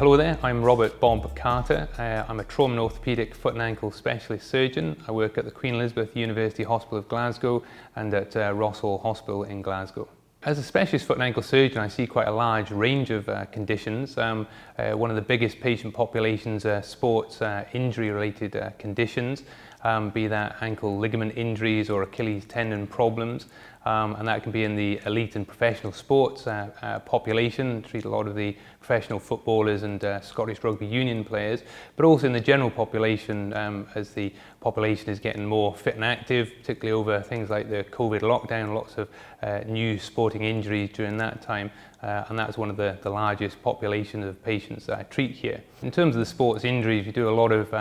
Hello there, I'm Robert Bob Carter. I'm a trauma and orthopaedic foot and ankle specialist surgeon. I work at the Queen Elizabeth University Hospital of Glasgow and at Ross Hall Hospital in Glasgow. As a specialist foot and ankle surgeon, I see quite a large range of conditions. One of the biggest patient populations are sports injury-related conditions, be that ankle ligament injuries or Achilles tendon problems. And that can be in the elite and professional sports population, treat a lot of the professional footballers and Scottish Rugby Union players, but also in the general population as the population is getting more fit and active, particularly over things like the COVID lockdown, lots of new sporting injuries during that time. And that's one of the largest populations of patients that I treat here. In terms of the sports injuries, we do a lot of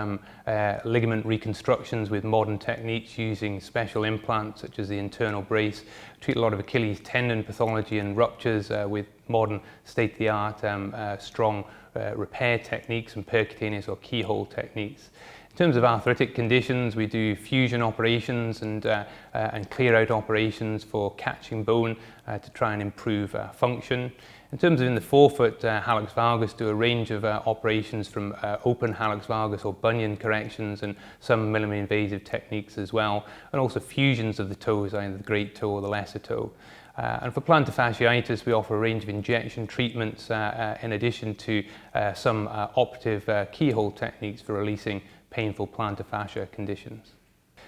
ligament reconstructions with modern techniques using special implants such as the internal brace. We treat a lot of Achilles tendon pathology and ruptures with modern state-of-the-art strong repair techniques and percutaneous or keyhole techniques. In terms of arthritic conditions, we do fusion operations and clear-out operations for catching bone to try and improve function. In terms of in the forefoot, hallux valgus do a range of operations from open hallux valgus or bunion corrections and some minimally invasive techniques as well, and also fusions of the toes, either the great toe or the lesser toe. And for plantar fasciitis, we offer a range of injection treatments in addition to some operative keyhole techniques for releasing painful plantar fascia conditions.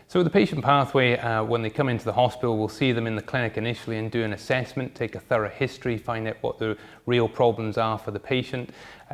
So the patient pathway, when they come into the hospital, we'll see them in the clinic initially and do an assessment, take a thorough history, find out what the real problems are for the patient.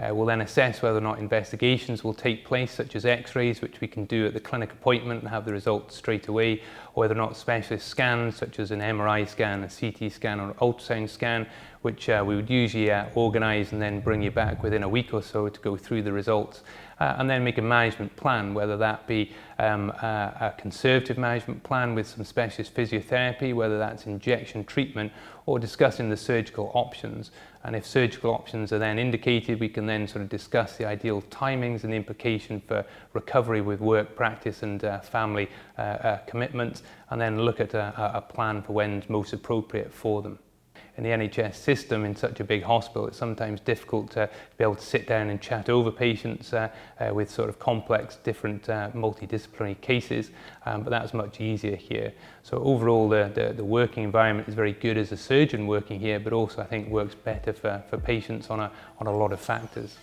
We'll then assess whether or not investigations will take place, such as x-rays, which we can do at the clinic appointment and have the results straight away, or whether or not specialist scans, such as an MRI scan, a CT scan, or an ultrasound scan, which we would usually organise and then bring you back within a week or so to go through the results. And then make a management plan, whether that be a conservative management plan with some specialist physiotherapy, whether that's injection treatment, or discussing the surgical options. And if surgical options are then indicated, we can then sort of discuss the ideal timings and the implication for recovery with work practice and family commitments, and then look at a plan for when's most appropriate for them. In the NHS system, in such a big hospital, it's sometimes difficult to be able to sit down and chat over patients with sort of complex, different multidisciplinary cases, but that's much easier here. So overall, the working environment is very good as a surgeon working here, but also I think works better for patients on a lot of factors.